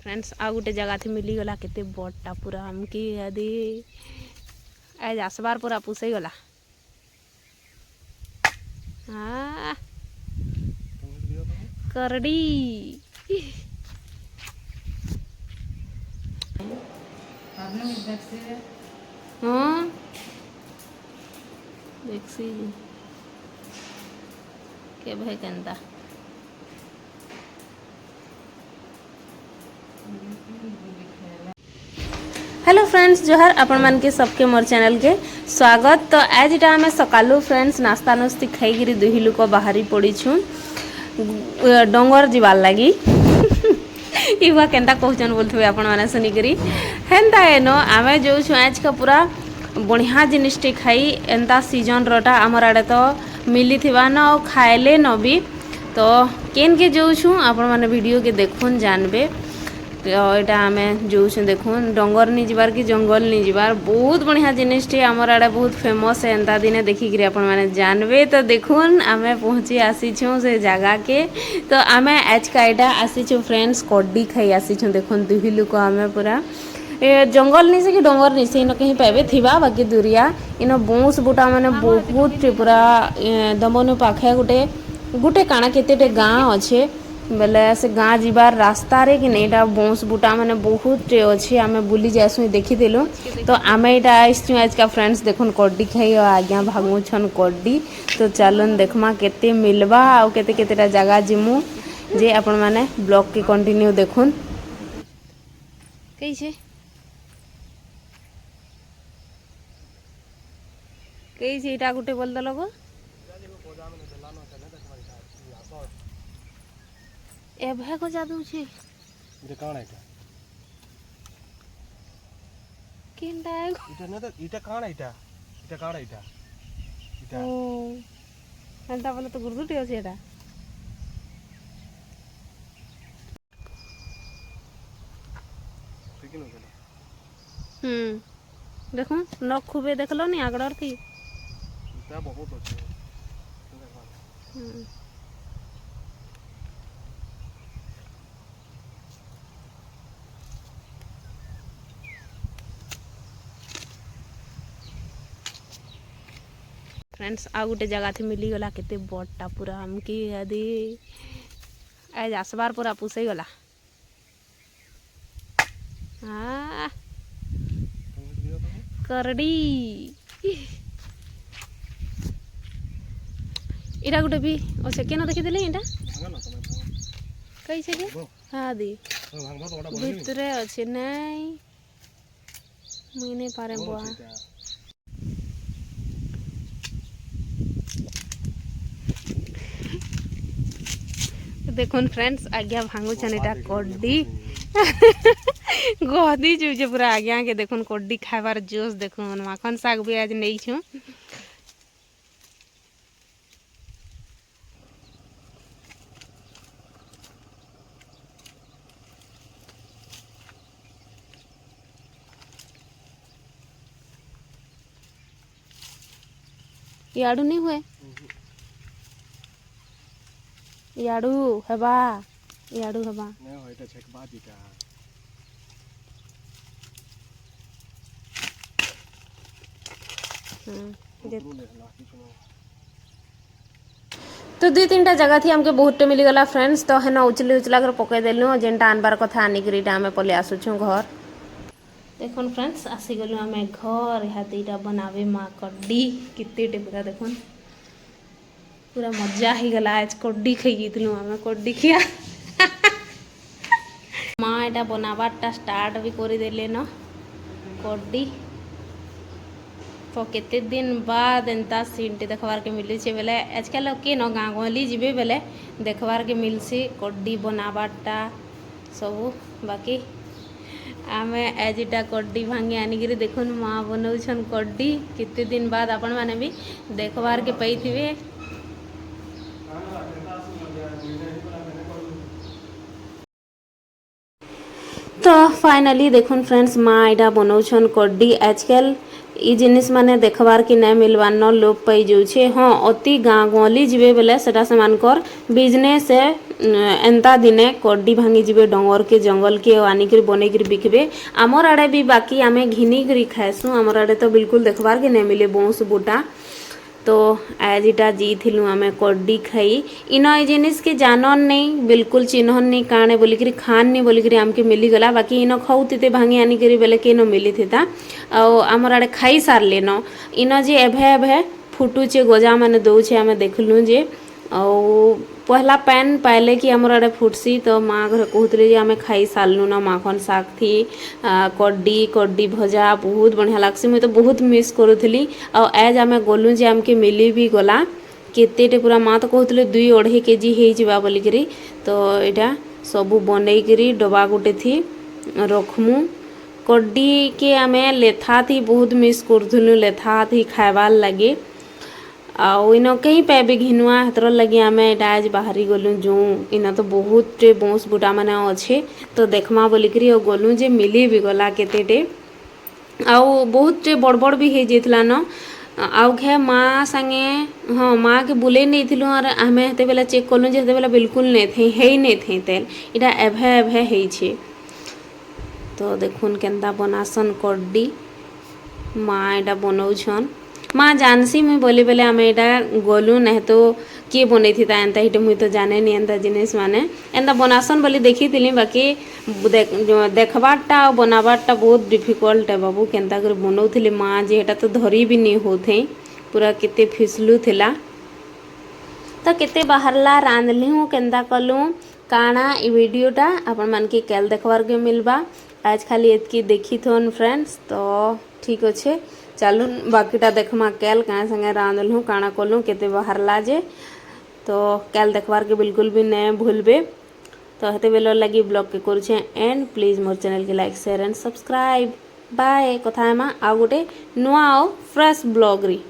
Friends आ गोटे जगह थी मिलीगला केते बड़टा पूरा आमके यदि आज आसबार पूरा पुसई गला हाँ करडी हाँ देखसी के भाई केंता हेलो फ्रेंड्स जोहर आपण मान के सबके मोर चैनल के स्वागत। तो आज इटा आम सकालू फ्रेंड्स नास्ता नुस्ती खाई दुही लोक बाहरी पड़ी छु डोंगर जीवार लगी इवा केनता कहचन बोलथबे आपण माने सुनिकरी हेनता एनो आमे जो छु आज का पूरा बढ़िया जिनिसटे खाई एंता सीजन रोटा आमर आड़े तो मिली थिबा न और खाएले न भी तो केन के जो छु आपण माने वीडियो के देखुन जानबे। तो यहाँ आम जो देखुन डंगर नहीं जीवार कि जंगल नहीं जीवार बहुत बढ़िया जिनिसटे आमर आड़े बहुत फेमस है एंता दिने देखिक आपण माने जानबे। तो देखुन आमे पहुँची आसीछुँ से जगह के तो आमे आज का एटा आसीछुँ फ्रेंड्स कड्डी खाई आसीछुँ देखुन दुही लोक आमे पूरा जंगल नहीं से कि डंगर नहीं से इन कहीं पाइबे थिबा बाकी दुरिया इन बाउंस बुटा माने बहुत पूरा दमन पाखे गोटे गोटे काना केतेटे गाँ अच्छे बेले से गाँ जीवार रास्ता रे कि नहीं बाउंस बुटा माने बहुत अच्छे आमे बुली जासु देखी दिलु। तो आमे इटा आइसु आज का फ्रेंड्स देखुन कड्डी खाई आज्ञा भागु छन कड्डी तो चलन देखमा केते मिलबा आ केते केतेटा जगह जिमु जे आपण माने ब्लॉग के कंटिन्यू देखुन कैसे कैसे इटा गुटे बोल दलो गो एभे को जादू छे इटा काण इटा किंदा है इटा न त इटा काण इटा इटा काण इटा इटा ओ एंता बोले तो गुरदुटी अछि एटा ठीक न गेला देखो न खूबे देखलो नि आगडर थी इटा बहुत अछि फ्रेंड्स आ गोटे जगह थी मिलीगला केते बड़टा पूरा आमके यदि आज आसबार पूरा पुसई गला हाँ करडी इरा गोटे भी ओसे केना देखि देले इटा कैसे के हाँ दी भितरे अच्छे नहीं मुई नहीं पारे बुआ देखुन फ्रेंड्स आज्ञा भांगु छन इटा कड्डी गदी जुजे पूरा आज्ञा के देखुन कड्डी खाइबार जोश देखुन माखन साग भी आज नहीं छु याडू नहीं हुए याडू हेबा याडू हेबा नै हो एटा छेक बात इटा तो दुई तीन टा जगह थी हमके बहुत मिली गला फ्रेंड्स तो हेना उचली उचला कर पकई देलु जेनटा आनबार कथा आनिकरी आमे पले आसुछु घर देखुन फ्रेंड्स आसी गलु आमे घर हाथी इटा बनावे माँ कड्डी कितेटे पूरा देखुन पूरा मजा ही गला आज कड्डी खाई गईलु आमे कड्डी खिया माँ एटा बनाबारटा स्टार्ट भी करी देले न कड्डी तो केते दिन बाद एंता सीनटे देखबार के मिली छे बेले आजकल के न गाँ गहली जीवे बेले देखबार के मिलसी कड्डी बनाबारटा सबू बाकी आमे एजिटा कड्डी भांगी आनिकी देखुन माँ बनाउछन कड्डी केते दिन बाद आपण माने भी देखबार के पाइथिबे। तो फाइनली देखुन फ्रेंड्स माँ इटा बनाउछन कड्डी आजकल ई जिनिस माने देखबार कि नहीं मिलवार न लोप पाई जाऊे हाँ अति गाँ गहली जीवे बेले सेटा सेमानकर बिजनेस है एंता दिने कड्डी भांगी जिबे डंगर के जंगल के आनिक बनईकरी बिकबे। आमर आड़े भी बाकी आमे घिनी करी खाएसु। आमर आड़े तो बिल्कुल देखबार के नहीं मिले बाउंस बूटा। तो आज इटा जीथिलु आमे कड्डी खाई। इन ए जिनिस के जानन नहीं, बिल्कुल चिन्हन नहीं काणे बोलिकरी खान नहीं बोलिकरी आमके मिली गला। बाकी इन खाऊते भांगी आनिकरी बेले के न मिली था। और आमर आड़े खाई सारले न इन जे एभे एभे फुटुचे गजा माने दउछे आमे देखलु जे। और पहला पैन पाइले कि आमर आड़े फुटसी तो माँ घर कहते जे आमे खाई सारलु ना माखन साग थी कड्डी कड्डी भजा बहुत बढ़िया लागसी। मुई तो बहुत मिस करुथली। और आज आमे गलु जे आमके मिली भी गला केतेटे पूरा माँ तो कहते 2-2.5 केजी हो जावा बोलिकरी। तो यहाँ सबू बनईकरी डबा गुटे थी रखमु। कड्डी के आमे लेथा थी बहुत मिस करुथलु, लेथा थी खाइबार लगे। आउ इन कहीं पे घिनुआ हतर लगे आमे आज बाहरी गलु जो इन तो बहुत बाउंस बूटा माने अच्छे। तो देखमा बोलिकरी गलु जे मिली भी गला केतेटे। आउ बहुत बड़ बड़ भी हो जाइतला न। आउ घे माँ संगे हाँ माँ के बुले नहीं थिलु और आमे हेते बेला चेक कलु जे हेते बेला बिल्कुल नहीं थे हेई नहीं थे तेल इटा एभे एभे हेई छे। तो देखुन केनता बनासन कड्डी माँ इटा बनौछन। माँ जानसी मुई बोली बेले आमे एटा गलु नहीं तो किए बनई थी एंता हिटे मुई तो जाने नहीं एंता जिनिस माने एंता बनासन बोली देखी थिली। बाकी देखबारटा और बनाबारटा बहुत डिफिकल्ट है बाबू। केनता कर बनौथिले माँ जे एटा तो धरी भी नहीं होथे पूरा केते फिसलु थिला। तो केते बाहरला रांधली हूँ केनता कलु काना ई वीडियोटा अपन मन के कैल देखबार के मिलबा। आज खाली एतकी देखी थोन फ्रेंड्स। तो ठीक अच्छे चलू बाकीटा देखमा कैल क्या संगे रांधलूँ काना कलूँ केते बाहरला जे। तो कैल देखबार के बिल्कुल भी नहीं भूलबे। तो हेते बेलो लगी ब्लॉग के करुछे एंड प्लीज मोर चैनल के लाइक शेयर एंड सब्सक्राइब। बाय कथा आउ गोटे नुआ और फ्रेश ब्लॉग री।